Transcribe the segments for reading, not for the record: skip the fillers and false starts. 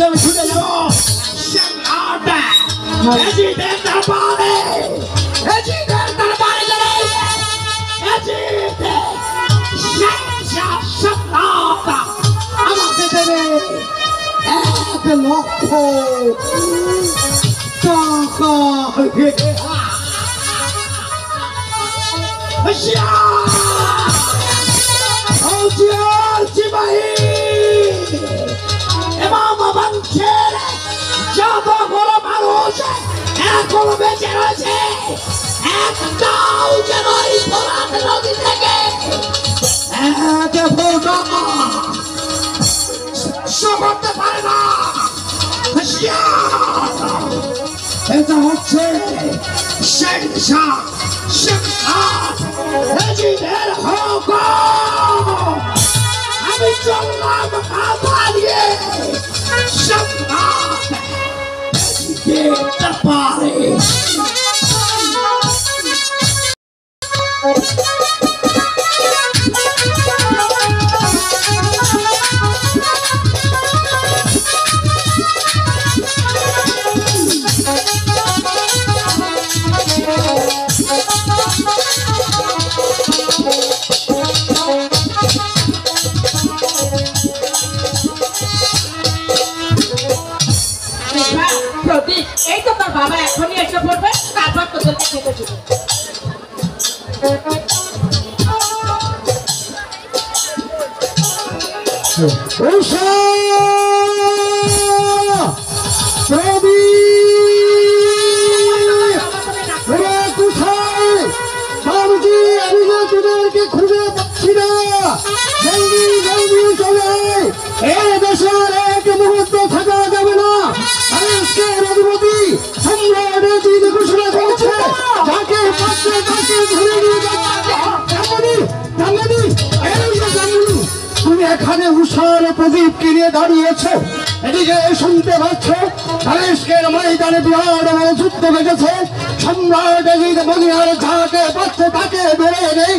আমি ছুটে যাবো এজিদের দরবারে এজিদের দরবারে গেলে এজিদের আমাকে দেবে 1 লক্ষ টাকা। যত বড় মানুষ এখনো বেঁচে রয়েছে একটাও যেন এই ফোরাত নদী থেকে করতে পারে না। এটা হচ্ছে আমি চললাম মাথা দিয়ে পারে এই তো তোর বাবা এখনই এসে পড়বে, তারপর তোদেরকে খেতে দেবে। তোদেরকে খুঁজে পাচ্ছি না, জলদি জলদি চলে এই দেশের এক মুহূর্ত থাকা যাবে না। অধিপতি সম্রাট ঘোষণা করেছে যাকে পাচ্ছে তাকে ধরে নিয়ে তুমি এখানে উষার প্রদীপকে নিয়ে দাঁড়িয়েছো, এদিকে শুনতে পাচ্ছ দামেস্কের ময়দানে বিরাট যুদ্ধ লেগেছে। সম্রাট মদিনার যাকে পাচ্ছে তাকে ধরে নেই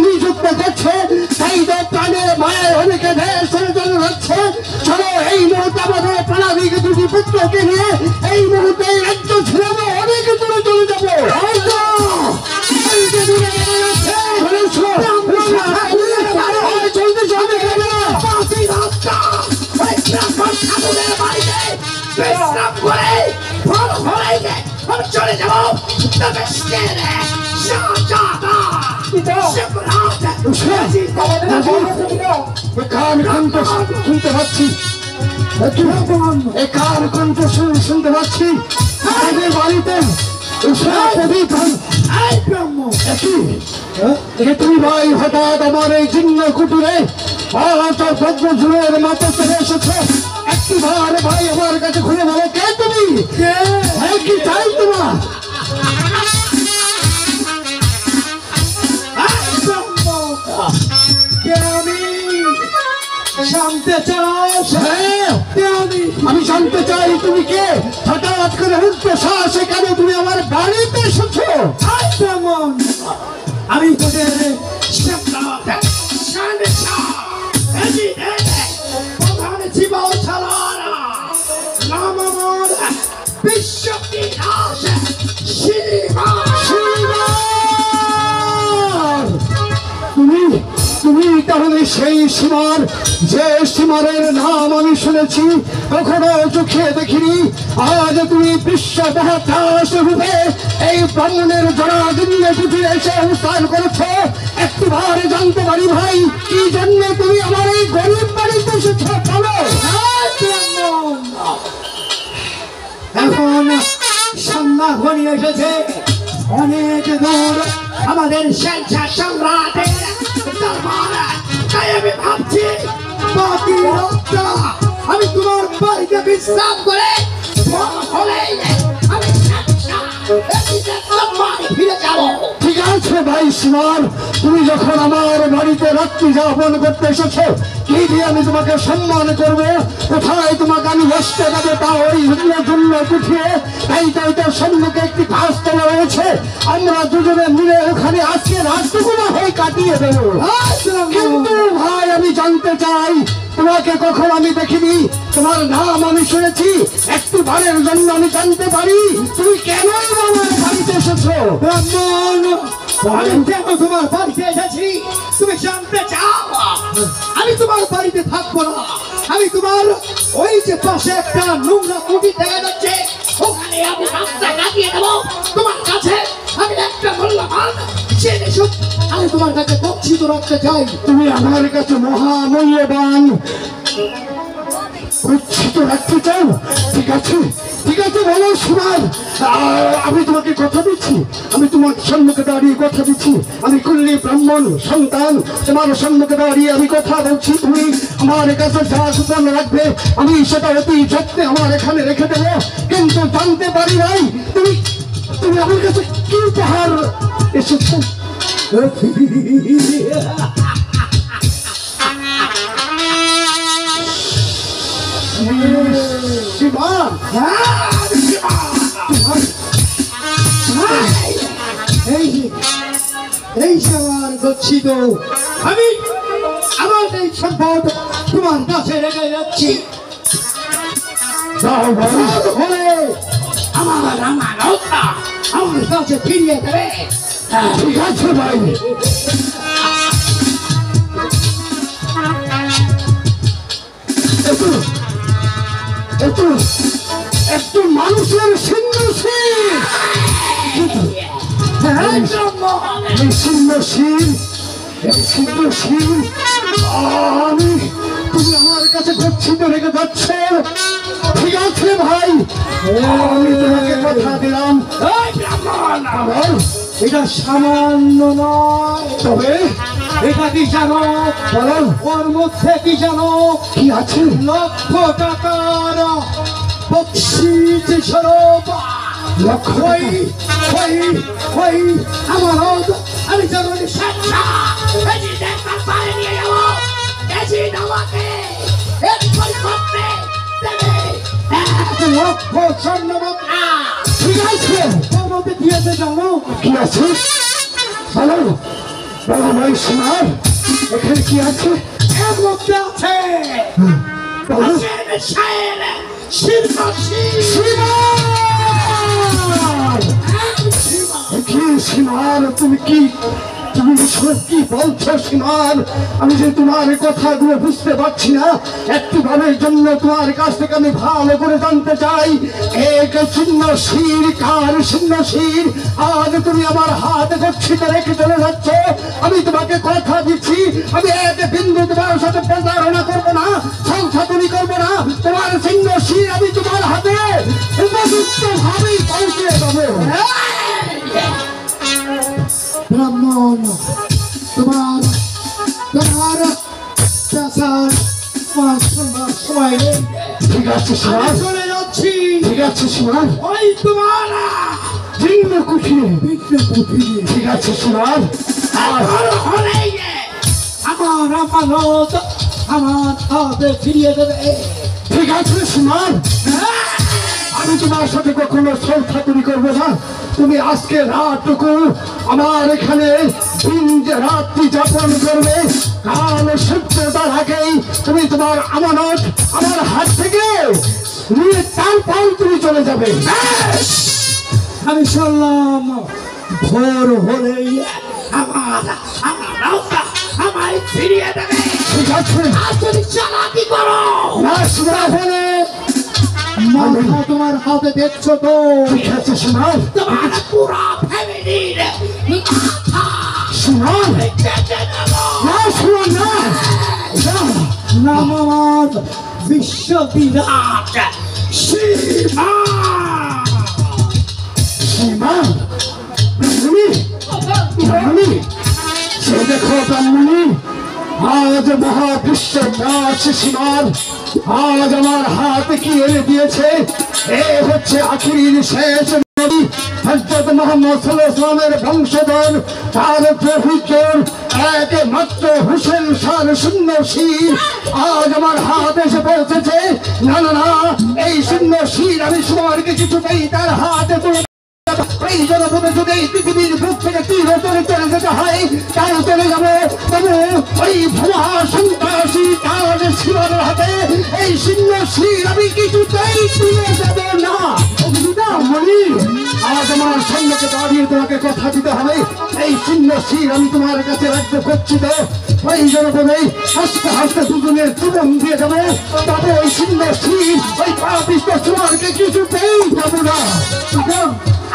নিযুক্ত করছে, তাই তো প্রাণের মায়ের অনেকে দেশ ছেড়ে চলে যাচ্ছে। চলো এই মুহূর্তে আমাদের প্রাণাধিক দুটি পুত্রকে নিয়ে এই মুহূর্তে রাজ্য ছেড়ে অনেক দূরে চলে যাবো। চলে যাবো শুনতে পাচ্ছি, শুনতে পাচ্ছি আমাদের বাড়িতে তুমি ভাই হঠাৎ আমার এই জিন্ন কুটুরে বজ্রঝুরের মাথা চলে এসেছ। একটিবার ভাই আমার কাছে খুলে বলো কে তুমি, কি চাই তোমার? আমি জানতে চাই তুমি কে, হঠাৎ করে উঠতে সাহসে কেন তুমি আমার বাড়িতে এসেছো? আমি তোদের তুমি তাহলে সেই সীমার, যে সীমারের নাম আমি শুনেছি কখনো চোখে দেখিনি, আজ তুমি বিশ্ব মহাত্রাস রূপে এই ব্রাহ্মণের জরাজীর্ণ কুটিরে এসে অবস্থান করেছো। একটিবার জানতে পারি ভাই কি জন্য তুমি আমার এই গরিব বাড়িতে এসেছো? বলো। এখন সন্ধ্যা ঘনিয়ে এসেছে, অনেক দূর আমাদের স্বেচ্ছা সম্রাটের দরবারে, তাই আমি ভাবছি বাকি রাতটা আমি তোমার বাড়িতে বিশ্রাম করে ফিরে যাব। ঠিক আছে ভাই সীমার, তুমি যখন আমার বাড়িতে রাত্রি যাপন করতে এসেছো, কি দিয়ে আমি তোমাকে সম্মান করবো? কোথায় তোমাকে আমি বসতে পারবো তা ওই জন্য উঠিয়ে, তাই তাই তার সম্মুখে একটি গাছতলা রয়েছে, আমরা দুজনে মিলে ওখানে আজকে রাতটুকু হয়ে কাটিয়ে দেবো। কিন্তু ভাই আমি জানতে চাই তোমাকে কখন আমি দেখিনি, তোমার নাম আমি শুনেছি, একটু বারের জন্য আমি জানতে পারি তুমি কেন আমার বাড়িতে এসেছো? ব্রাহ্মণ, আমি কেন তোমার বাড়িতে এসেছি তুমি জানতে চাও? আমি তোমার বাড়িতে থাকবো না। আমি তোমার ওই যে পাশে একটা নোংরা কুটি দেখা যাচ্ছে, ওখানে আমি রাস্তা কাটিয়ে দেবো তোমার কাছে। আমি একটা মূল্যবান জিনিস আমি তোমার কাছে গচ্ছিত রাখতে চাই। তুমি আমার কাছে মহামূল্যবান গচ্ছিত রাখতে চাও? ঠিক আছে, ঠিক আছে, বলো সুমার। আমি তোমাকে কথা দিচ্ছি, আমি তোমার সম্মুখে দাঁড়িয়ে কথা দিচ্ছি, আমি কুল্লি ব্রাহ্মণ সন্তান, তোমার সম্মুখে দাঁড়িয়ে আমি কথা বলছি। তুমি আমার কাছে যা গোপন রাখবে আমি সেটা অতি যত্নে আমার এখানে রেখে দেবো। কিন্তু জানতে পারি নাই তুমি তুমি আমার কাছে কি উপহার এসেছো? শিবান, এই সবার গচ্ছিত আমি আমার এই সম্পদ তোমার কাছে রেখে যাচ্ছি। যাও ভাই, হলে আমার আমানতটা আমার কাছে ফিরিয়ে দেবে। ঠিক আছে ভাই। একটু একটু একটু মানুষের সিংহশীল, হ্যাঁ, ব্রাহ্মণ। এই সিংহশীল, এই সিংহশীল আমি তুমি আমার কাছে গচ্ছিত রেখে যাচ্ছ। ঠিক আছে ভাই, আমি তোমাকে কথা দিলাম। এই ব্রাহ্মণ, বল, এটা সামান্য নয়। তবে এটা কি জানো? বলো ওর মধ্যে কি জানো? কি আছে? লক্ষ টাকার বকশিস স্বরূপ। লক্ষ ওই ওই ওই আমানত আমি যখন স্বেচ্ছা দেখবার পারে নিয়ে যাবো, বেশি আমাকে এর পরিবর্তে দেবে 1 লক্ষ স্বর্ণ মুদ্রা। ঠিক আছে, ওর মধ্যে দিয়েছে জানো? কি আছে বলো, বলো ভাই সোনার, এখানে কি আছে? এর মধ্যে আছে বলো। শায়ের শিল্পী সীমার! কি সীমার, তুমি কি তুমি এসব কি বলছো সীমার? আমি যে তোমার কথাগুলো বুঝতে পারছি না। একটু ভাবের জন্য তোমার কাছ থেকে আমি ভালো করে জানতে চাই, এক শূন্য শির কার শূন্য শির আজ তুমি আমার হাত গচ্ছিত রেখে চলে যাচ্ছ। আমি তোমাকে কথা দিচ্ছি, আমি এক বিন্দু তোমার সাথে প্রতারণা করবো না, সংসাধনী করবো না। তোমার শূন্য শির আমি তোমার হাতে উপযুক্ত ভাবেই পৌঁছে দেবো। ব্রাহ্মণ, তোমার তোমার চাচার আমার শুনবার সময় নেই। ঠিক আছে আমি সীমার, চলে যাচ্ছি। ঠিক আছে সীমার, ওই তোমার ভিন্ন কুঠিরে। বিঘ্ন কুঠিরে ঠিক আছে সীমার, আর আর হলেই আমার আমানত আমার হাতে ফিরিয়ে দেবে। ঠিক আছে সীমার, আমি তোমার সাথে কখনো সংসাধনী করবো না। তুমি আজকে রাতটুকু আমার এখানে দিন যে রাত্রি যাপন করবে, কাল সূর্যোদয়ের আগেই তুমি তোমার আমানত আমার হাত থেকে নিয়ে তারপর তুমি চলে যাবে। আমি শুনলাম ভোর হলেই আমার আমানতটা আমায় ফিরিয়ে দেবে। ঠিক আছে, আর যদি চালাকি করো, না সীমার, তাহলে মাথা তোমার হাতে দেখছো তো? ঠিক আছে সীমার, তোমার পুরো ফ্যামিলির মাথা সীমার, কেটে নেব। না সীমার, না না। নাম আমার বিশ্ববিরাট শিবা। সীমান, ব্রাহ্মণী, ব্রাহ্মণী, সে দেখো ব্রাহ্মণী, আজ মহাবিশ্বব্যাস সীমান আজ আমার হাতে কি এনে দিয়েছে। এ হচ্ছে আখির শেষ নবী হযরত মুহাম্মদ সাল্লাল্লাহু আলাইহি ওয়াসাল্লামের বংশধর, তার প্রভুজন একমাত্র হুসেন শাহ শূন্য শির আজ আমার হাতে এসে পৌঁছেছে। না না না, এই শূন্য শির আমি সবারকে কিছুতেই তার হাতে তুলে এই জনপদে যদি এই পৃথিবীর বুক থেকে থেকে তীরতরে চলে যেতে হয় তাই চলে যাবে, তবে ওই ভোলা সন্ত্রাসী তার শিবারের হাতে এই শূন্য শির আমি কিছুতেই তুলে দেব না। ব্রাহ্মণী, আজ আমার সৈন্যকে দাঁড়িয়ে তোমাকে কথা দিতে হবে, এই শূন্য শির আমি তোমার কাছে রাখতে করছি তো ওই জনপদে হাসতে হাসতে দুজনের জীবন দিয়ে যাবে, তবে ওই শূন্য শির ওই পাপিষ্ট সুমারকে কিছুতেই দেব না।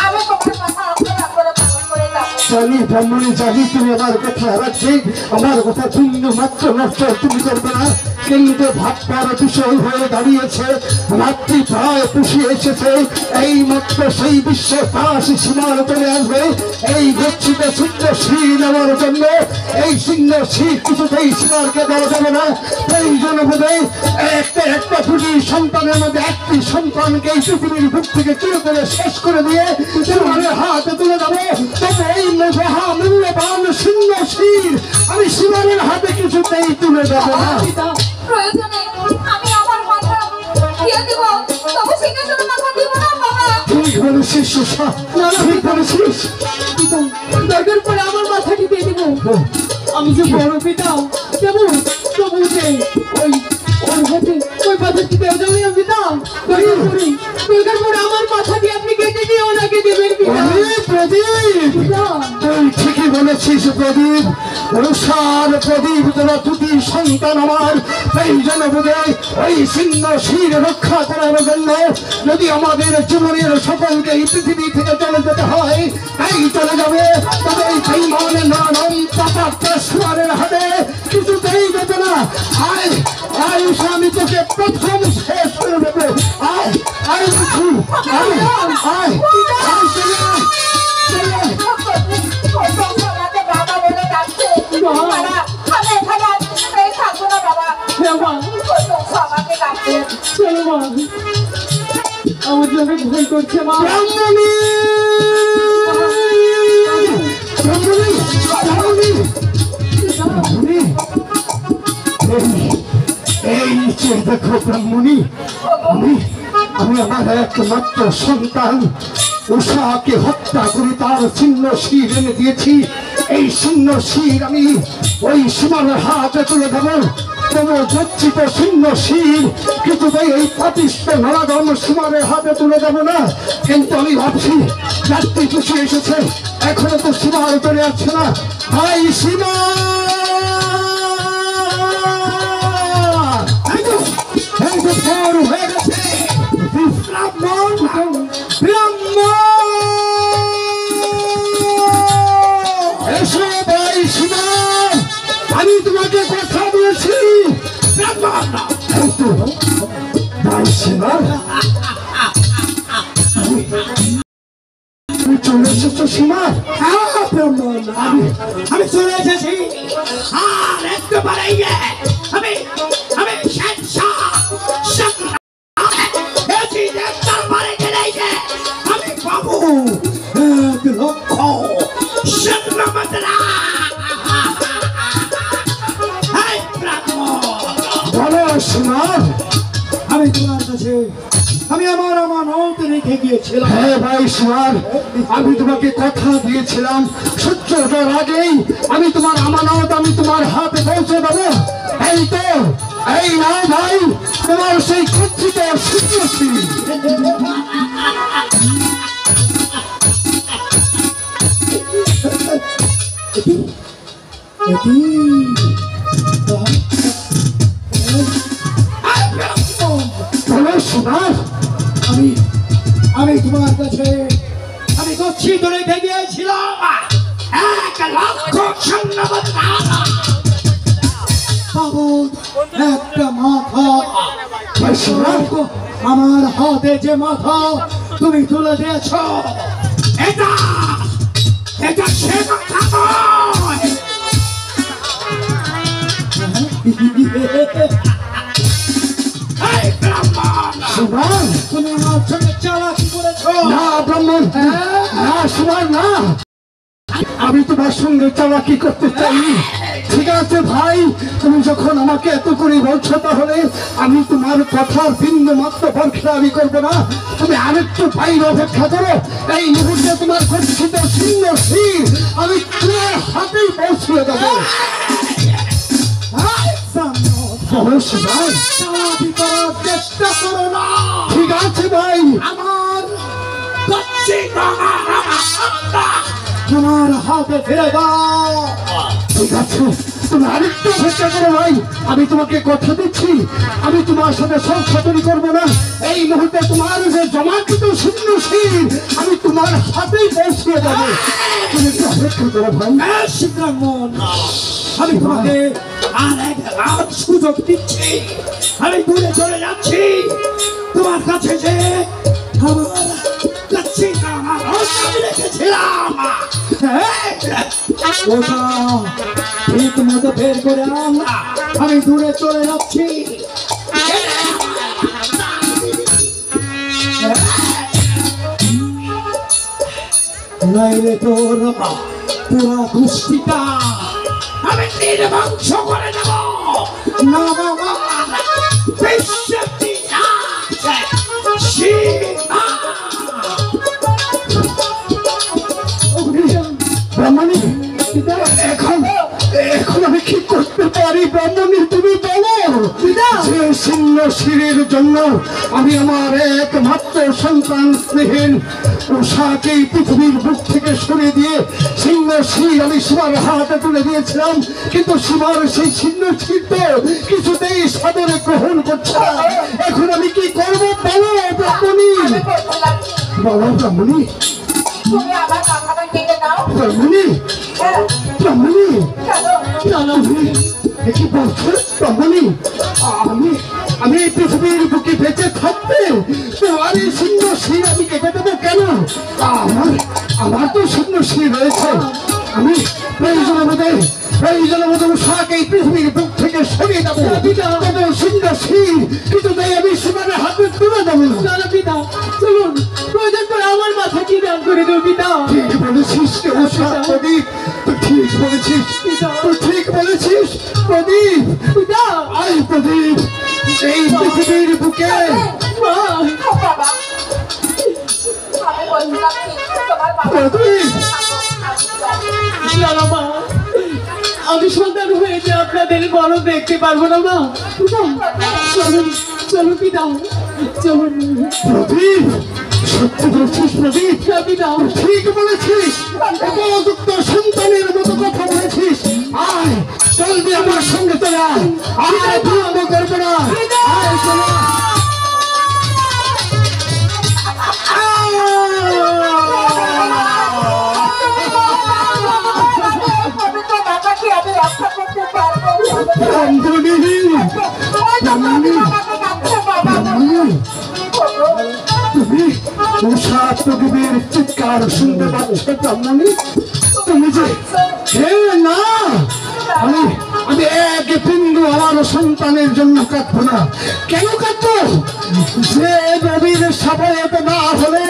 আমি তোমার কথা অন্তরা করে পালন করে যাবো। জানি ব্রাহ্মণী, জানি তুমি আমার কথা রাখবে, আমার কথা শূন্য মাত্র নষ্ট তুমি করবে না, কিন্তু ভাববার বিষয় হয়ে দাঁড়িয়েছে, রাত্রি প্রায় পুষিয়ে এসেছে, এই মাত্র সেই বিশ্ব পাশ সীমার চলে আসবে, এই গচ্ছিত শূন্য শির নেওয়ার জন্য এই শূন্য শির কিছুতেই সীমারকে দেওয়া যাবে না। এই জনপদে একটা দুটি সন্তানের মধ্যে একটি সন্তানকে এই পৃথিবীর বুক থেকে চুরি করে শেষ করে দিয়ে সীমারের হাতে তুলে যাবে, তবে এই মহামূল্যবান শূন্য শির আমি সীমারের হাতে কিছুতেই তুলে দেব না। প্রয়োজনে আমি আমার মাথা দিয়ে দেব, তবে সিংহাসনে মাথা দিব না বাবা। ঠিক বলেছিস সুষমা, ঠিক বলেছিস। দরকার পরে আমার মাথাটি দিয়ে দেবো। আমি যে বড় পিতা দেবো, তবু যে ওই ওর হাতে ওই পাথরটি দেওয়া যাবে না পিতা। দরকার পরে আমার মাথা দিয়ে আপনি কেটে দিয়ে ওনাকে দেবেন পিতা। প্রদীপ, পিতা, তুই ঠিকই বলেছিস প্রদীপ, রুষার প্রদীপ তোরা দুটি সন্তান আমার, এই জনপদে ওই শূন্য শির রক্ষা করার জন্য যদি আমাদের জীবনের সকলকে এই পৃথিবী থেকে চলে যেতে হয় তাই চলে যাবে, তবে এই বেঈমানের নাম পাপাত্মা সুয়ারের হাতে কিছুতেই দেবে না। আয় আয় উষা, আমি তোকে প্রথম শেষ করে দেবো। আয় আয় উঠু, আয় আয় আয় চলে আয়, চলে আয়। আমাকে বাবা বলে ডাকছে। বাবা, আমি এখানে এই থাকবো না বাবা। বাবা, আমাকে ডাকছে। চলো মা, আমার জন্য ভয় করছে মা। ব্রাহ্মণী, ব্রাহ্মণী, ব্রাহ্মণী, ব্রাহ্মণী, এই নিচে দেখো ব্রাহ্মণী, আমি আমার একমাত্র সন্তান উষাকে হত্যা করে তার ছিন্ন শির এনে দিয়েছি, এই ছিন্ন শির আমি ওই সীমানের হাতে তুলে দেব, তবু গচ্ছিত শূন্য শির কিছুতেই এই পাপিষ্ট নরাধম সীমানের হাতে তুলে দেব না। কিন্তু আমি ভাবছি রাত্রি পুষে এসেছে, এখনো তো সীমার চলে আসছে না। ভাই সীমা, এই তো ভোর হয়ে গেছে, ব্রাহ্মণ, ব্রাহ্মণ, এসো ভাই সীমা, আমি তোমাকে কথা দিয়েছি। এই তো ভাই সীমা, তুমি চলে এসেছো সীমা। আমি চলে এসেছি, আর একটু বাড়াই আমি আমি আমি পাবো 1 লক্ষ স্বর্ণ মুদ্রা। বলো সীমা, আমি তোমার কাছে আমি আমার আমানত রেখে গিয়েছিলাম। হ্যাঁ ভাই সীমার, আমি তোমাকে কথা দিয়েছিলাম সূর্য ওঠার আগেই আমি তোমার আমানত আমি তোমার হাতে পৌঁছে দেবো। এই তো, এই নাও ভাই তোমার সেই গচ্ছিত শূন্য শির। বলো সীমার, আমি তোমার কাছে আমি গচ্ছিত রেখে গিয়েছিলাম 1 লক্ষ স্বর্ণ মুদ্রা। পাবো একটা মাথা। ভাই সীমার, আমার হাতে যে মাথা তুমি তুলে দিয়েছ, এটা এটা সে মাথা নয়। এই ব্রাহ্মণ, সীমার, তুমি আমার সঙ্গে চালাকি করেছ। না ব্রাহ্মণ, না সীমার, না, আমি তোমার সঙ্গে চালাকি করতে চাই, ঠিক আছে ভাই, তুমি যখন আমাকে এত করে বলছো তাহলে আমি তোমার কথার বিন্দু মাত্র পরীক্ষা আমি করবো না। তুমি আরেকটু বাইরে অপেক্ষা করো, এই মুহূর্তে তোমার গচ্ছিত ছিন্ন শির আমি তোমার হাতেই পৌঁছিয়ে দেবো। অবশ্যই ভাই, চালাকি করার চেষ্টা করো না। ঠিক আছে ভাই। আমার আমার হাতে ফিরে দাও। ঠিক আছে, তুমি আরেকটু অপেক্ষা করো ভাই, আমি তোমাকে কথা দিচ্ছি আমি তোমার সাথে সংশোধনী করবো না। এই মুহূর্তে তোমার যে জমাকৃত শূন্য শির আমি তোমার হাতেই পৌঁছিয়ে দেবো। তুমি একটু অপেক্ষা করো ভাই। ব্রাহ্মণ, আমি তোমাকে আর এক সুযোগ দিচ্ছি। আমি দূরে চলে যাচ্ছি, তোমার কাছে যে আমার আমার আমি রেখেছিলাম ওটা ঠিক মতো বের করে আন। আমি দূরে চলে যাচ্ছি। নাইলে তোর পুরা গোষ্ঠীটা আমি নির্বংশ করে দেব। না বাবা, ব্রাহ্মণী, এখন এখন আমি কি করতে পারি ব্রাহ্মণী, তুমি বলো। যে শূন্য শিরের জন্য আমি আমার একমাত্র সন্তান স্নেহের উষাকে পৃথিবীর বুক থেকে সরিয়ে দিয়ে শূন্য শির আমি সীমার হাতে তুলে দিয়েছিলাম, কিন্তু সীমার সেই শূন্য শির তো কিছুতেই সাদরে গ্রহণ করছে না। এখন আমি কি করবো বলো ব্রাহ্মণী, আমি বলছিলাম কি, বলো ব্রাহ্মণী। তুমি আমার মাথাটা কেটে নাও। ব্রাহ্মণী, হ্যাঁ, ব্রাহ্মণী, চলো। কি বলছো ব্রাহ্মণী? আমি আমি এই পৃথিবীর বুকে বেঁচে থাকতে তোমার এই শূন্য শির আমি কেটে দেবো কেন? আমার আমার তো শূন্য শির রয়েছে। আমি প্রয়োজনের মধ্যে উষাকে এই পৃথিবীর বুক থেকে সরিয়ে দেবো। তবে শূন্য শির কিছুতেই আমি সীমানের হাতে তুলে দেবো না। পিতা চলুন, প্রয়োজন করে আমার মাথা কি দান করে দেবো পিতা। ঠিক বলেছিস রে উষা, প্রদীপ তুই ঠিক বলেছিস, তুই ঠিক বলেছিস প্রদীপ। পিতা আই প্রদীপ, এই পৃথিবীর বুকে ও বাবা, আমি বলছিলাম কি, তোমার বাবা প্রদীপ, না না মা, আমি সন্তান হয়েছে আপনাদের বড় দেখতে পারবো না মা। চলুন চলুন পিতা, চলুন। প্রদীপ সত্যি বলছিস প্রদীপ, পিতা ঠিক বলেছিস, উপযুক্ত সন্তানের মতো কথা বলেছিস। আয় চলবি আমার সঙ্গে, চলে আয়, আর বিলম্ব করবো না। আয় চলে আয়। আমি তো বাবাকে আমি রক্ষা করতে পারবো। ব্রাহ্মণী, ব্রাহ্মণী, ব্রাহ্মণী, তুমি উষা প্রদীপের চিৎকার শুনতে পাচ্ছ ব্রাহ্মণী? তুমি যে হে না, আমি আমি এক বিন্দু আমার সন্তানের জন্য কাঁদবো না। কেন কাঁদবো? যে নবীর সাফায়াত না হলে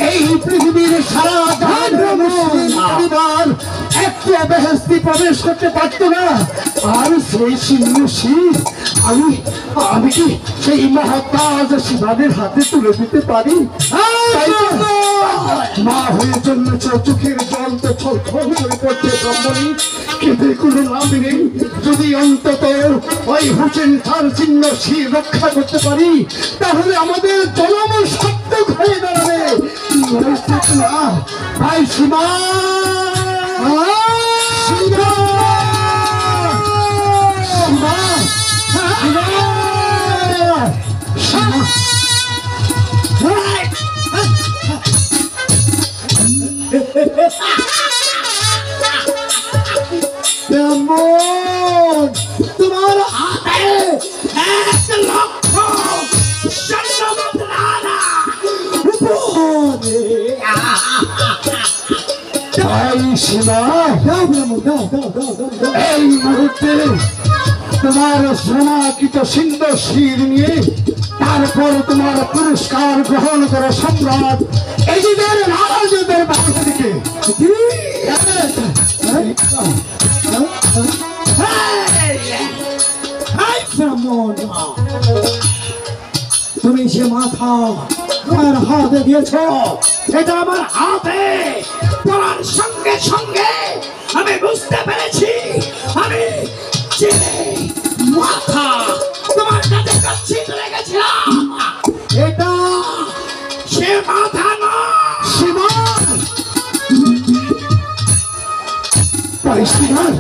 এই পৃথিবীর সারা জাহান মুসলিম পরিবার একটু বেহেশতি প্রবেশ করতে পারতো না। আর সেই শূন্য শির আমি আমি কি সেই মহাতাজ শিবাদের হাতে তুলে দিতে পারি? তাই তো মা হয়ে জন্মেছ, চোখের জল তো ছল ছল করে পড়ছে ব্রাহ্মণী, কেঁদে কোনো লাভ নেই। যদি অন্তত ওই হোসেন খান চিহ্ন শির রক্ষা করতে পারি তাহলে আমাদের জন্ম সার্থক হয়ে দাঁড়াবে। না ভাই সীমা, সীমা, সীমা, সীমা, ব্রাহ্মণ, তোমার হাতে 1 লক্ষ স্বর্ণ মুদ্রা উপহারে। ভাই সীমা, দাও ব্রাহ্মণ, দাও দাও দাও দাও দাও। এই মুহূর্তে তোমার সোনাকিত সিন্ধু শির নিয়ে তারপর তোমার পুরস্কার গ্রহণ করো সম্রাট এজিদের রাজদের বাড়ি থেকে। কথা আমার হাতে দিয়েছ, এটা আমার হাতে পড়ার সঙ্গে সঙ্গে আমি বুঝতে পেরেছি আমি যে মাথা তোমার কাছে কাচ্ছিত রেখেছিলাম এটা সে মাথা না। শিবার শিবার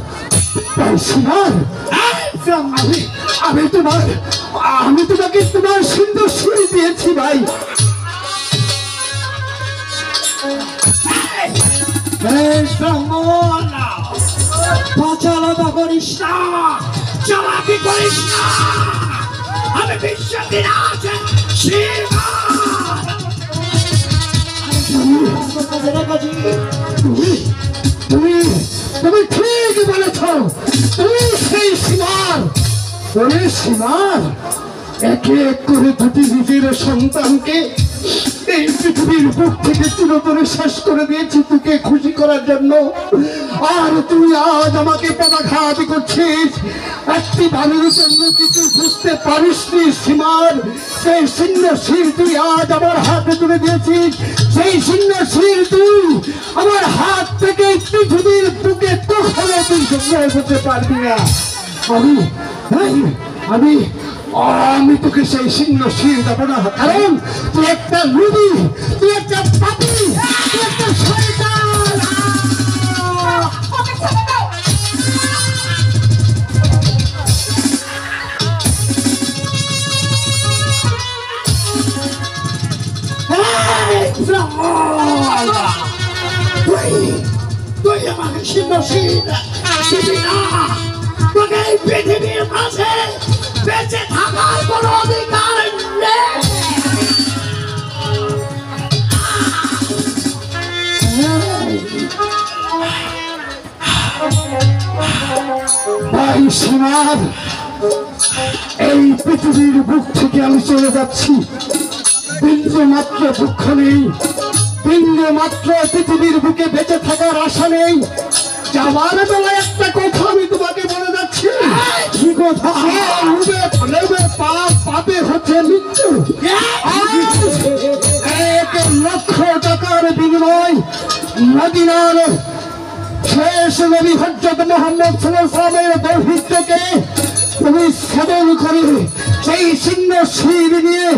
শিবার আমি তোমাকে তোমার সুন্দর সুরি দিয়েছি ভাই। পাচালতা করিস না, চালাকি করিস না, আমি বিশ্ববিরাজ শিবা। তুমি ঠিক বলেছ, তুমি সেই সীমার সীমার একে এক করে দুটি নিজের সন্তানকে এই পৃথিবীর বুক থেকে চিরতরে শেষ করে দিয়েছি তোকে খুশি করার জন্য। আর তুই আজ আমাকে পদাঘাত করছিস, একটি বাণীর জন্য কিছু বুঝতে পারিসনি সীমার। সেই শূন্য শির তুই আজ আমার হাতে তুলে দিয়েছিস, সেই শূন্য শির তুই আমার হাত থেকে পৃথিবীর বুকে কখনো তুই সংগ্রহ করতে পারবি না। আমি আমি তোকে সেই শূন্য শির দেবো না, কারণ তুই একটা লুবি, তুই একটা পাপি, তুই একটা শয়তান। ওকে ছেড়ে দাও। তুই আমাকে শিবশীল দিবি না, তোকে এই পৃথিবীর মাঝে বেঁচে থাকার কোনো অধিকার নেই। ভাই সীমার, এই পৃথিবীর বুক থেকে আমি চলে যাচ্ছি, বিন্দু মাত্র দুঃখ নেই, বিন্দু মাত্র পৃথিবীর বুকে বেঁচে থাকার আশা নেই। যাওয়ার বেলায় একটা কথা আমি তোমাকে বলে যাচ্ছি। কি কথা? পাপে হচ্ছে মৃত্যু। এক লক্ষ টাকার বিনিময় মদিনার শেষ নবী হযরত মুহাম্মদ সাল্লাল্লাহু আলাইহি ওয়াসাল্লামের দৌহিত্রকে তুমি সেবন করে সেই শূন্য শির নিয়ে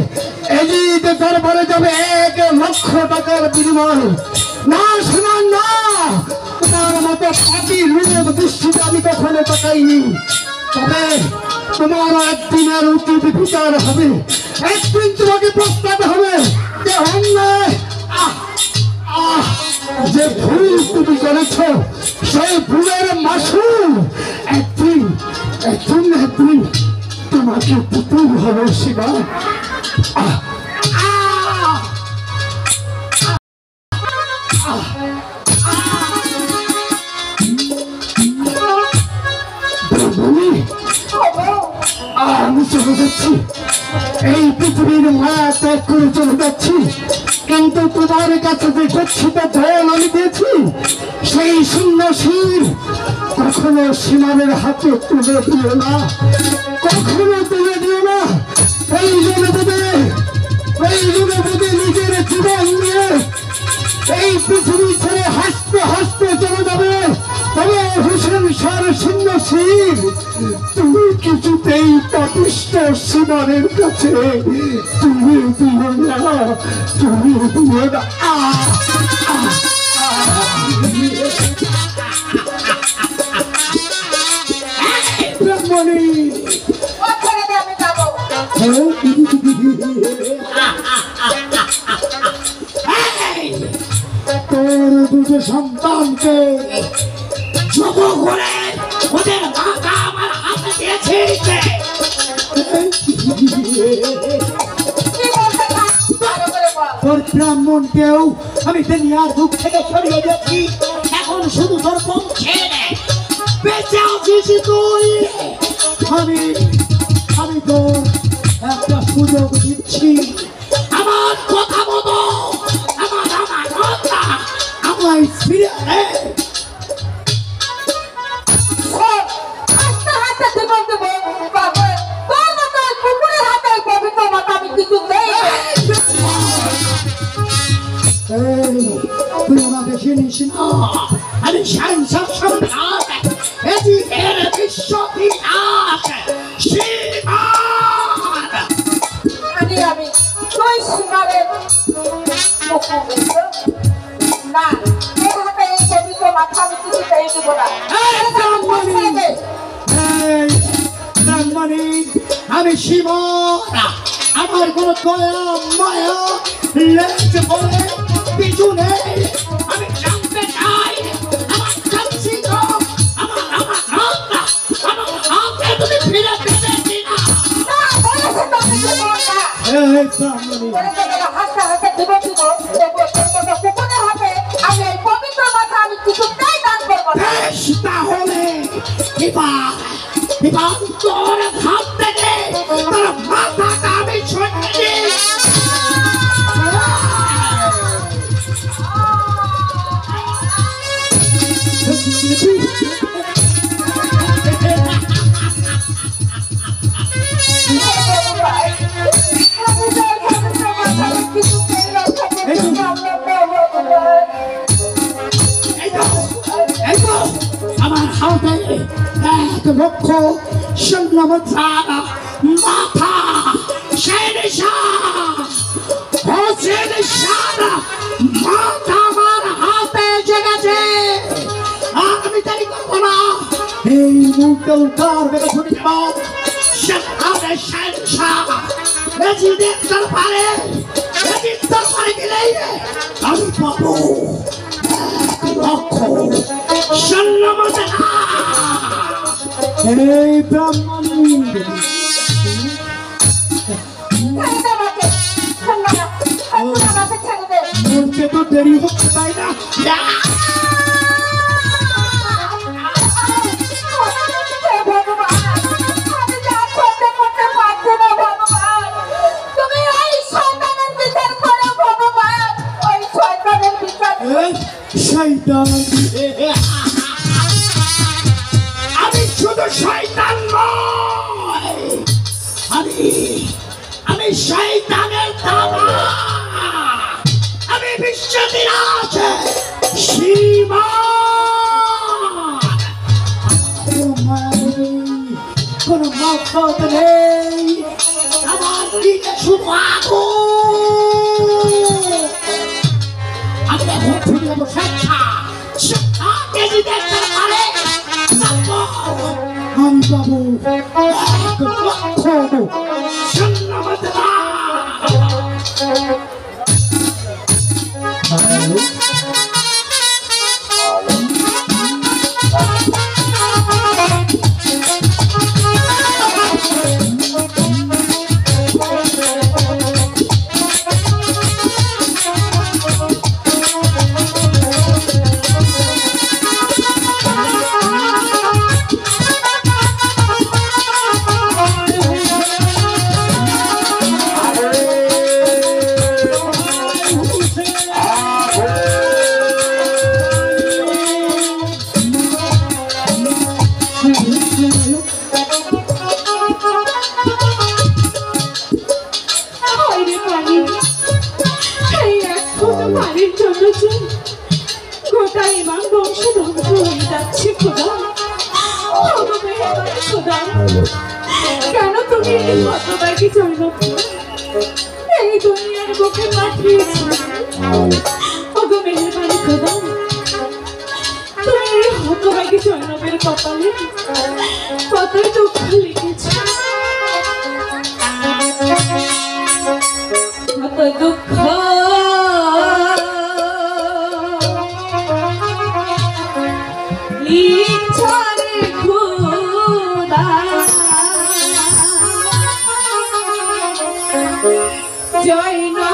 এজিদ দরবারে যাবে 1 লক্ষ টাকার বিনিময়। না শোনা না, তোমার মতো পাপী লোক দৃষ্টিতে আমি কখনো তাকাইনি। তবে তোমারও একদিনের উচিত বিচার হবে, একদিন তোমাকে প্রস্তাবে হবে যে অন্যায় যে ভুল তুমি করেছ, সেই ভুলের মাসুল একদিন তোমাকে দিতেই হবে শিবা। আমি চলে যাচ্ছি, এই পৃথিবীর মায়া ত্যাগ করে চলে যাচ্ছি, কিন্তু তোমার কাছে যে গচ্ছিত ধন আমি দিয়েছি সেই শূন্য শির কখনো সীমানের হাতে তুলে দিও না, কখনো তুলে দিও না। এই জন্য নিজের জীবন নিয়ে এই পৃথিবী ছেড়ে হাসতে হাসতে চলে যাবে। তবে হোসেন শাহ শূন্য শির তুমি কিছুতেই পাপিষ্ঠ সীমানের কাছে তুমি দিও না, তুমি দিও না। ব্রাহ্মণী, ও ছেড়ে দে, আমি যাবো। তোর দুটো সন্তানকে জব করে ওদের মাথা আমার হাতে দিয়েছিস। কি বলতে চাস? ভালো করে বল। তোর ব্রাহ্মণকেও আমি দুনিয়ার বুক থেকে সরিয়ে দিয়েছি, এখন শুধু তোর বংশে বেঁচে আছিস তুই। আমি তোর একটা সুযোগ দিচ্ছি, আমার কথা মতো আমার কথা আমায় ফিরে দে। আস্তে আস্তে জীবন দেবো। বাবা, তোর মতো কুকুরের হাতে পবিত্র মাথা আমি কিছু দেই। চিনিস না আমি সংসার সম্রাট এদিকের বিশ্ববিনাশ সীমান আমি তুই সীমারের মুখোমুখি না এভাবে এই পবিত্র মাথা আমি কিছুতেই দিব না ব্রাহ্মণী আমি শিবরা আমার কোনো দয়া মায়া লেজ বলে কিছু নেই আমি জানতে চাই আমার কাঞ্চিত আমার হাতে তুমি ফিরে পেতে কিনা ব্রাহ্মণী হাসতে হাসতে দিব আমি এই পবিত্র মাথা আমি কিছুতেই দান করবো না বেশ তাহলে এবার তোর হাত থেকে তোর মাথাটা আমি ছড়িয়ে আমার হাতে এক লক্ষ শূন্য মুদ্রার মাথা সেই নিশানা মাথা আমার হাতে জেগেছে আমি দেরি করবো না এই মুহূর্তে উদ্ধার বেড়ে ছুটে যাব সেখানে দরবারে গেলেই আমি পাবো লক্ষ শূন্য মুদ্রা এই ব্রাহ্মণী বলতে তো দেরি হচ্ছে তাই না শয়তান আমি শুধু শয়তান নয় আমি শয়তানের দাদা আমি বিশ্ববিনাশ সীমান কোনো মত নেই আমার দিকে শুধু আগুন আমি এখন ছুটে যাবো শিক্ষা কেজি দেখতে পারে আমি পাবো এক লক্ষ শূন্য মুদ্রা কেন তুমি এই ভদ্রবাইকে জন্ম এই দুনিয়ার বুকে পাঠিয়েছ ওগো মেহেরবানি খোদা তুমি এই ভদ্রবাইকে জন্মের কপালে কতই দুঃখ লিখেছ কত দুঃখ ইচ্ছারে খোদা জয় না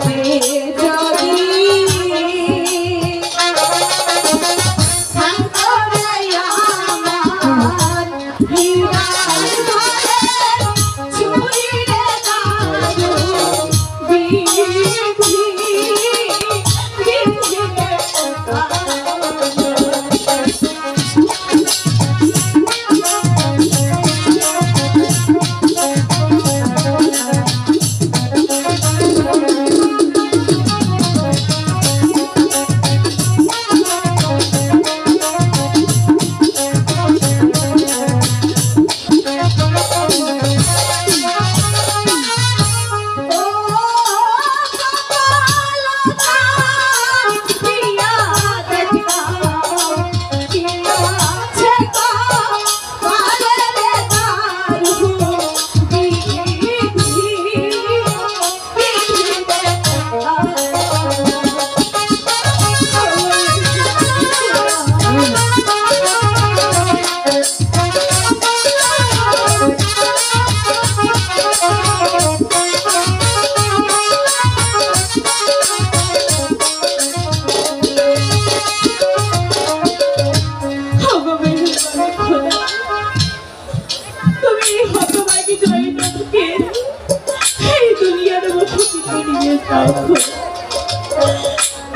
হবে যদি সান্তরাই আমার হৃদয় ধরে ছুরিরে দারু বিধি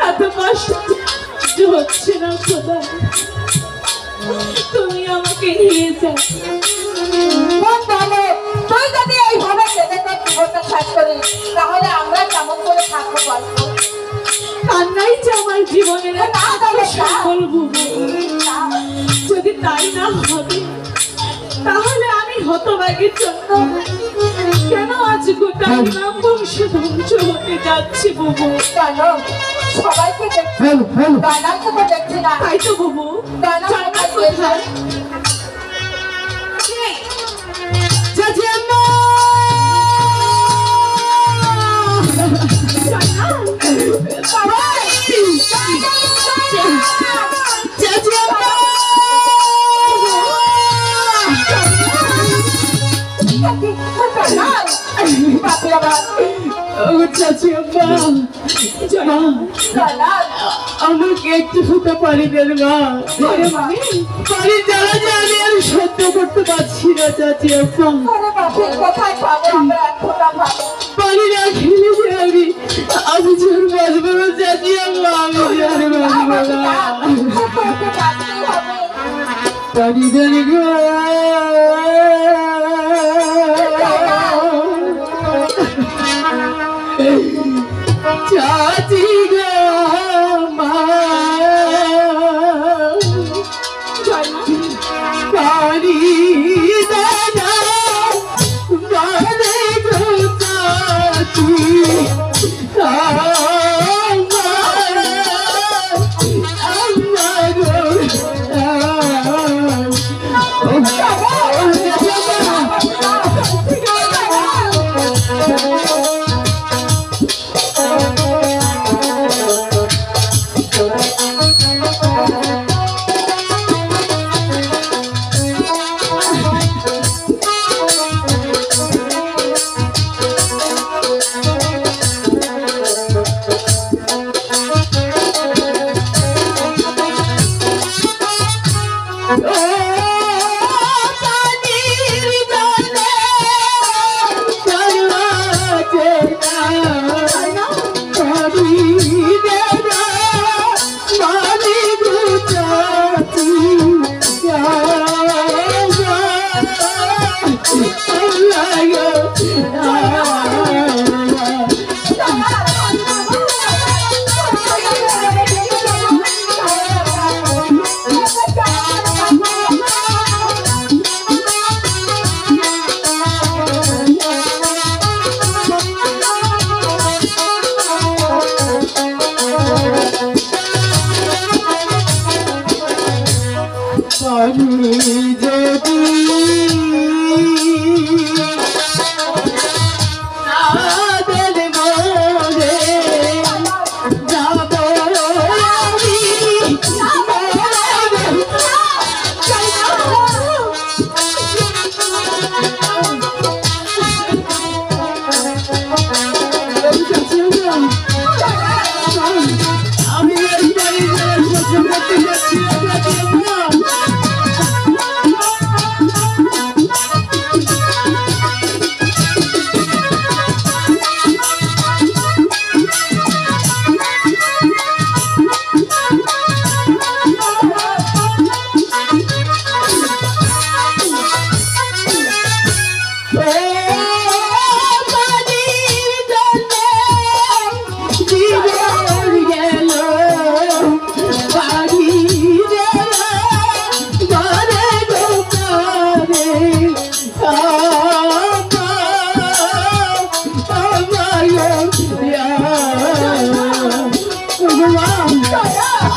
এত কষ্ট হচ্ছে না খোদা, তুমি আমাকে নিয়ে যাও। তুই যদি এইভাবে কেঁদে তোর জীবনটা শেষ করিস তাহলে আমরা কেমন করে থাকবো বলবো? কান্নাই যে আমার জীবনের না, তবে না। সকল বুবু। যদি তাই না হবে তাহলে আমি হতভাগের জন্য কেন আজ গোটা গ্রাম বংশ ধ্বংস হতে যাচ্ছে বুবু? কেন সবাইকে দেখছি, দানাকে তো দেখছি না। তাই তো বুবু, দানা জানা কোথায়? চাচি আম্মা জানা? চাচি আম্মা চাচি আম্মা আমাকে একটু হতে পারি দেন মা। পানি জ্বালা যে আমি আর সহ্য করতে পারছি না চাচি আম্মা। কোথায় পাবো আমরা এখন পাবো? পানি না খেলে যে আমি জোর বাঁচবো না চাচি আম্মা, আমি জোর বাঁচবো না। পানি জানি গো চাচি গো মা, পানি দাদা মানে গো চাচি আমার গো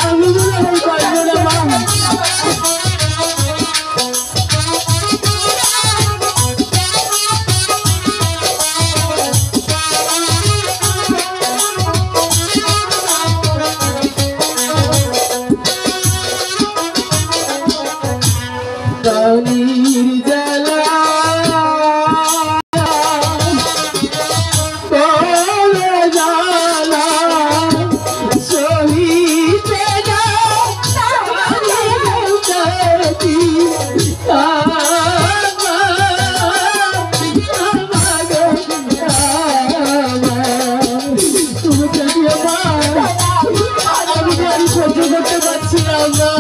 আমি মনে হয় পারবো না মা। প্রাণীর জ্বালা তোরে জ্বালা সহিতে না পারি তুমি যদি আমি আর সহ্য করতে পারছিলাম না।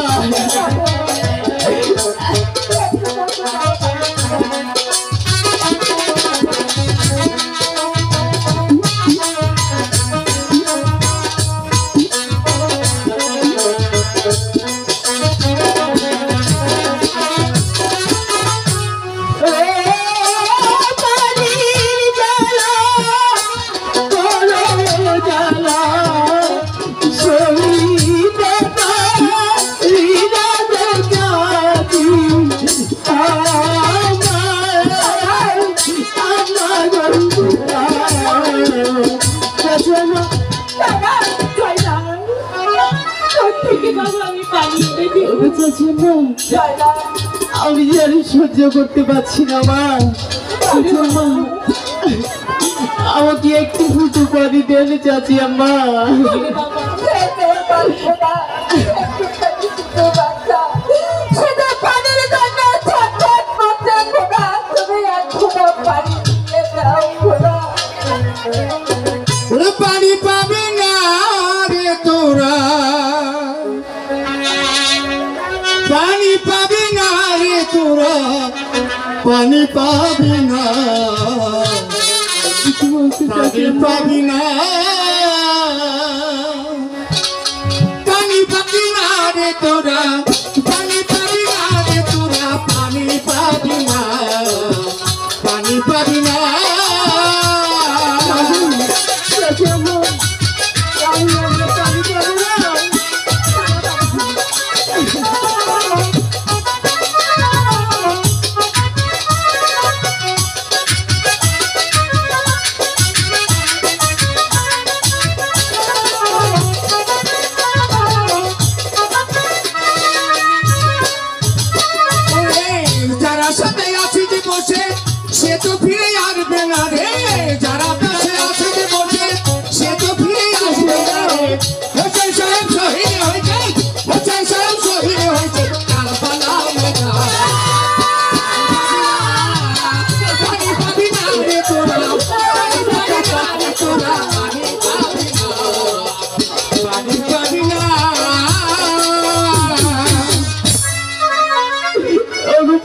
আমি আর সহ্য করতে পারছি না মা। আমাকে একটু ফুটু পানি দেন চাচি আম্মা। পানি পাবি না রে তোরা, পানি পাবি না রে তোরা, পানি পাবি না, পানি পাবি না, পানি পাবি না রে তোরা, পানি পাবি না রে তোরা, পানি পাবি না, পানি পাবি না। যারা সাথে আছি যে বসে সে তো ফিরে আসবে না রে, যারা পাশে আছে যে বসে সে তো ফিরে আসবে না রে। হোসেন সাহেব শহীদ হয়েছে, হোসেন সাহেব শহীদ হয়েছে, কারবালা মেঘা পানি পাবি না রে তোরা, পানি পাবি না রে তোরা, পানি পাবি না, পানি পাবি না।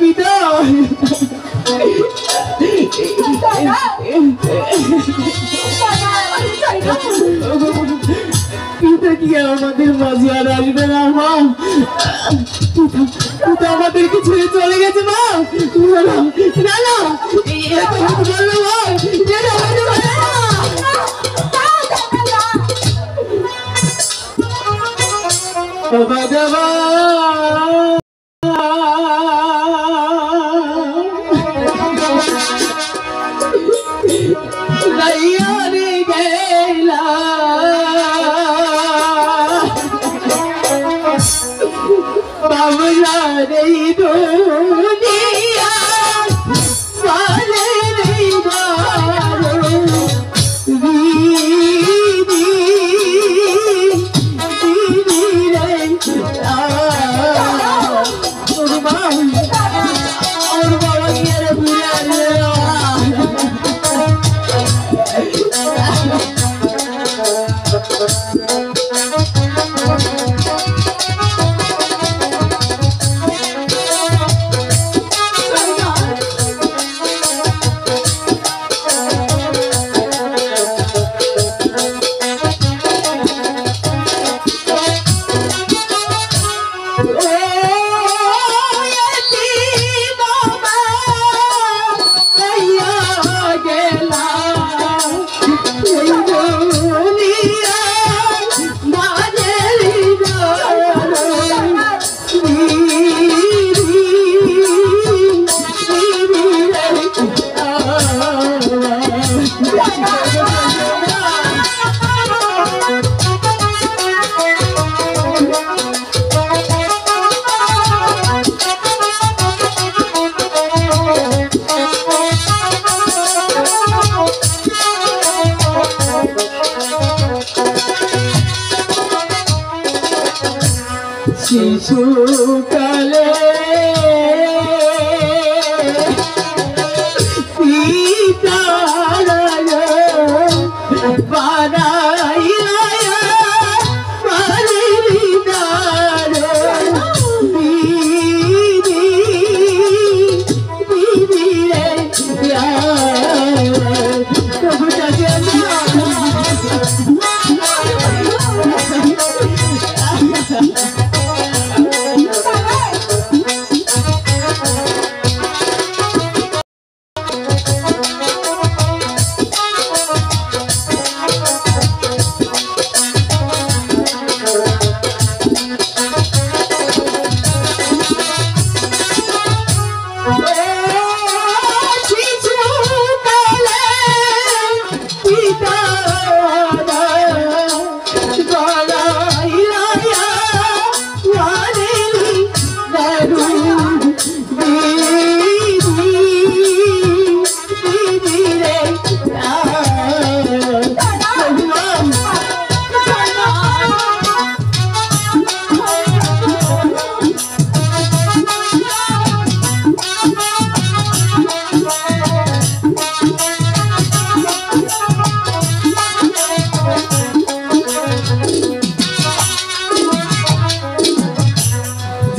পিতা পিতা কি আমাদের মাঝে আর আসবে না মা? পিতা আমাদেরকে ছেড়ে চলে গেছে মা। না না বললো মা, বাবা দেবা শিশুকালে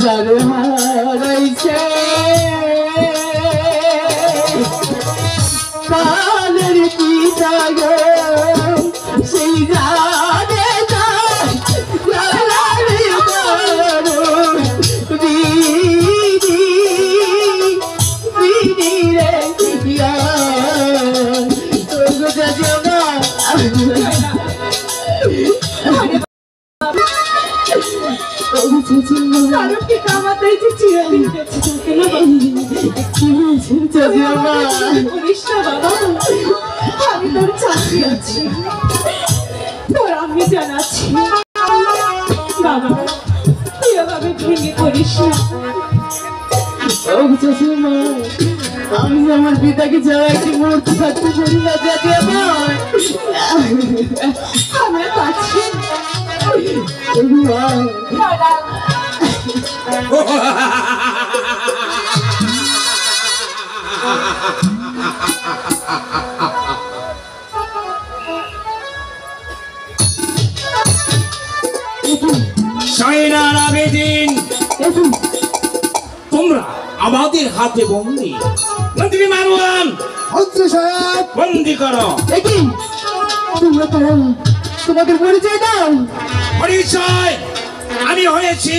যারে হারাইছে কালের পিতা গো সেই জানে কারণকে কামাতে চিরদিন বেঁচে থাকে না বলিস না বাবা, আমি তোর চাকরি আছি, তোর আমি জানাচ্ছি বাবা, তুই এভাবে ভেঙে পড়িস না। আমি আমার পিতাকে ছাড়া একটি মুহূর্ত থাকতে পারি না চাচি আমার। আমরা তো আছি সাইনার আবেদিন, তোমরা আমাদের হাতে বন্দী। মন্ত্রী মারওয়ান, মন্ত্রী সাহেব, বন্দী করো। দেখি তোমরা তারা তোমাদের পরিচয় দাও। পরিচয়, আমি হয়েছি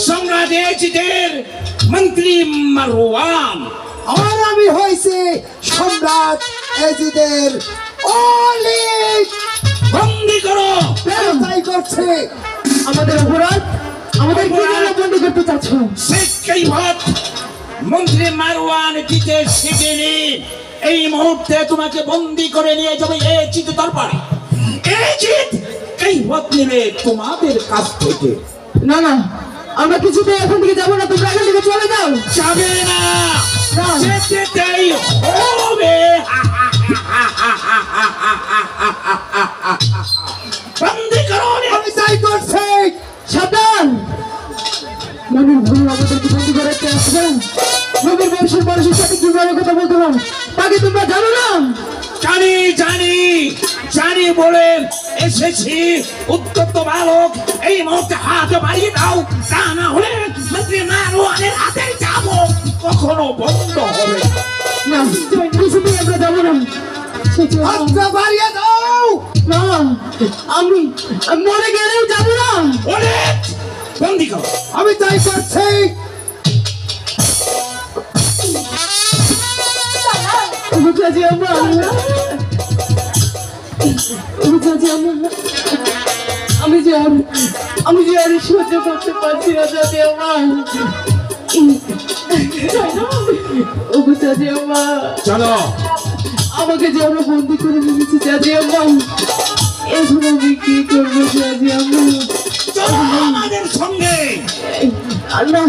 সম্রাট এজিদের মন্ত্রী মারওয়ান। আর আমি হয়েছি সম্রাট এজিদের অলি। বন্দী করো। তাই করছে। আমাদের অপরাধ, আমাদের কি জন্য বন্দী করতে চাচ্ছ? সেই ভাত মন্ত্রী মারওয়ান জিতে শিখেনি, এই মুহূর্তে তোমাকে বন্দী করে নিয়ে যাবে এজিদ দরবারে। এজিদ এই ভাত নেবে তোমাদের কাছ থেকে। না না, আমরা কিছুতে এখন থেকে যাবো না, তোমরা এখান থেকে চলে যাও। যাবে না, যেতেই হবে। বন্দী করো। আমি তাই করছি। সাবধান, মনের ভুল আমাদেরকে বন্দী করাতে আসবে। নবীর বংশের মানুষের সাথে কিভাবে কথা বলতে হয় তাকে তোমরা জানো না? জানি জানি জানি বলে এসেছি। উদ্যত বালক, এই মুহূর্তে হাত বাড়িয়ে দাও, তা না হলে মন্ত্রী মারওয়ানের হাতে যাবো, কখনো বন্ধ হবে না, কিছুতেই আমরা যাবো না। হাতটা বাড়িয়ে দাও। না, আমি মরে গেলেও যাবো না। অনেক বন্দী করো। আমি তাই করছি। চাচি আমার, চাচি আমার, আমি যে আর সহ্য করতে পারছি না চাচি আমার। চাচি আমার, চলো। আমাকে যে আমরা বন্দি করে নিয়েছি চাচি আমার, এখন আমি কি করবো চাচি আমার? চলো আমাদের সঙ্গে। না,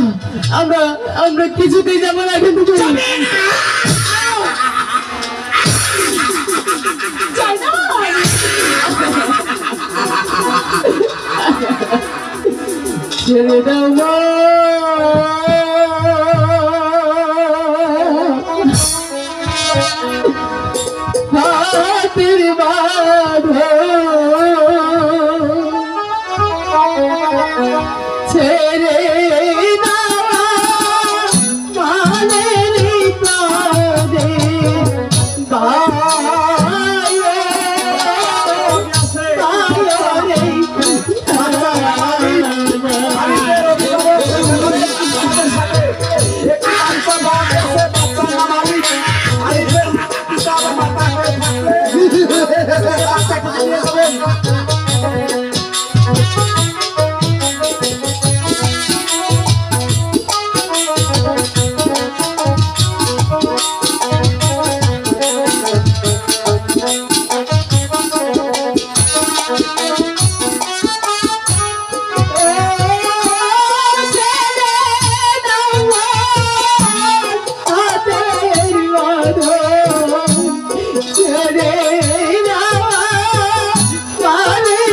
আমরা কিছুতেই যাবো না এখান থেকে। ছেড়ে দাও মা হাতের বাঁধো ছেড়ে দাও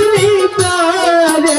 মানের প্রাণে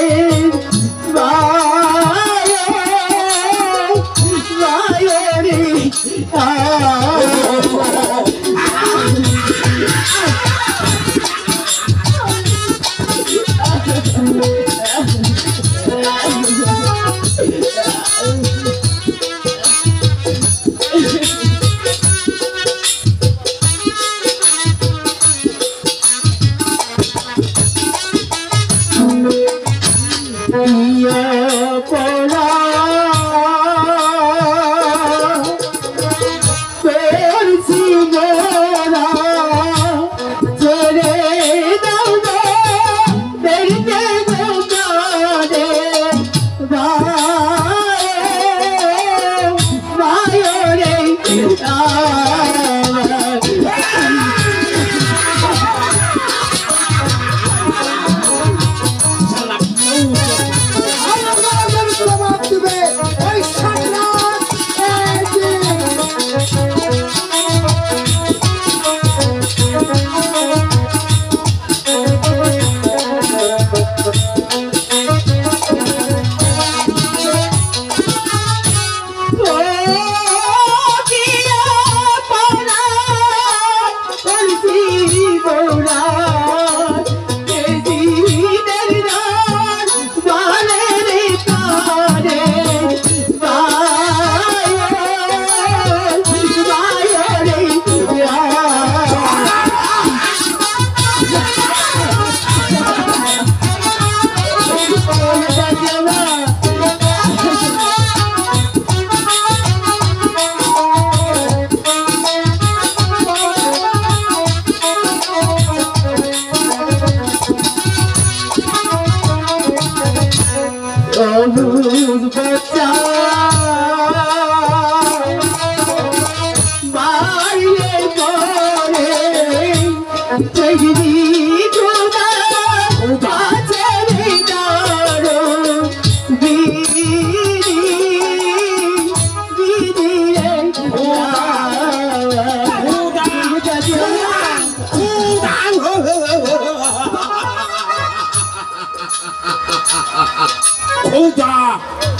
খোদা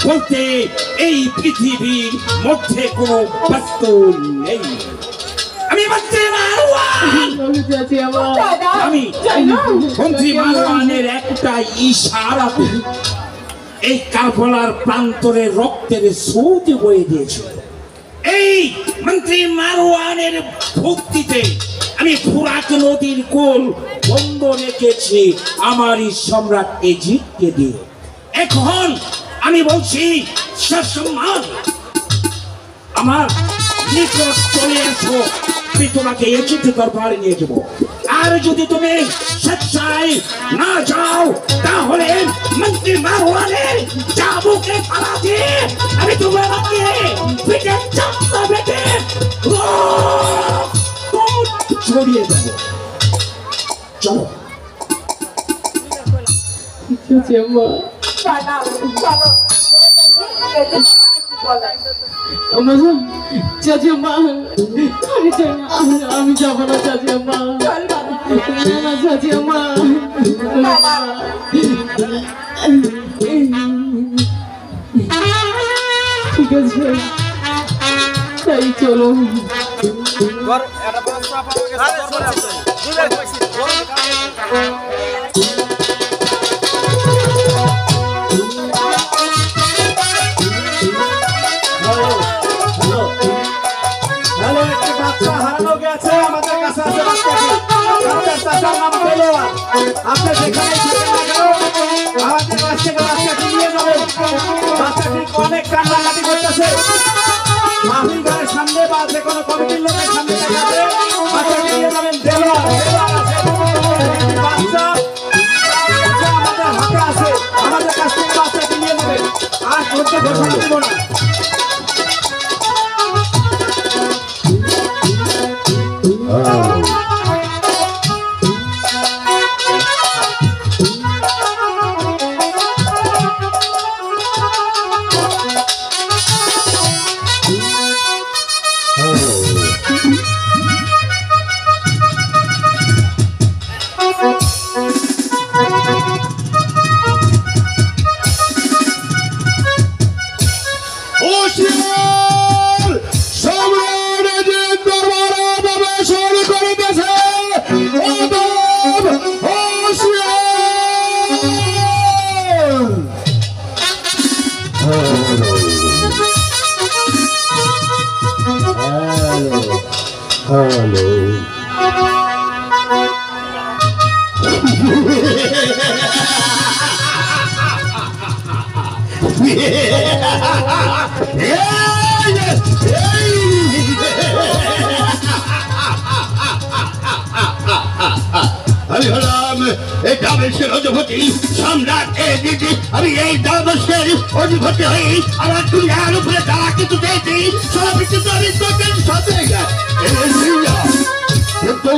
বলতে এই পৃথিবীর মধ্যে কোনো বস্তু নেই। আমি মন্ত্রী মারওয়ান, দাদা আমি মন্ত্রী মারওয়ানের একটা ইশারাতে এই কারফলার প্রান্তরে রক্তের স্রোত বয়ে দিয়েছিল। এই মন্ত্রী মারওয়ানের ভক্তিতে আমি ফুরাত নদীর কোল বন্ধ রেখেছি আমারই সম্রাট এজিদকে দিয়ে। এখন আমি বলছি সসম্মান আমার নিকট চলে এসো, আমি তোমাকে এজিদ দরবারে নিয়ে যাবো। আর যদি তুমি স্বেচ্ছায় না যাও তাহলে মন্ত্রী মারওয়ানের চাবুকে ফালা দিয়ে আমি তোমাকে পিঠে চাপটা বেঁধে ছড়িয়ে দেবো। চলো দাদা চলো চাচিমা আমি যাবো না চাচিমা, চাচিমা আছে, তাই চলো। হ্যালো, একটা বাচ্চা হারানো গেছে, আমাদের কাছে আছে বাচ্চাটি। বাচ্চার চাচার নাম দেলোয়া। আপনি যেখানেই থাকেন না কেন, আমাদের কাছ থেকে বাচ্চাটি নিয়ে যাবেন। বাচ্চাটি অনেক কান্নাকাটি করতেছে। মাহফিল ঘরের সামনে বা যে কোনো কমিটির লোকের সামনে দেখাবে, বাচ্চাটি নিয়ে যাবেন দেলোয়া। দেলোয়ার আছে। বাচ্চা আমাদের হাতে আছে, আমাদের কাছ থেকে বাচ্চাটি নিয়ে যাবেন। আর করতে ঘোষণা দেব না। হুঁশিয়ার! সম্রাট জিত দরবারে প্রবেশন করিতেছে। অতএব হুঁশিয়ার! আমি হলাম এই দামেশের অধিপতি সম্রাট দিদি। আমি এই দামেশের অধিপতি হই। আমার দুনিয়ার উপরে যারা কিছু পেয়েছি সব কিছু আমি তোদের সাথে কিন্তু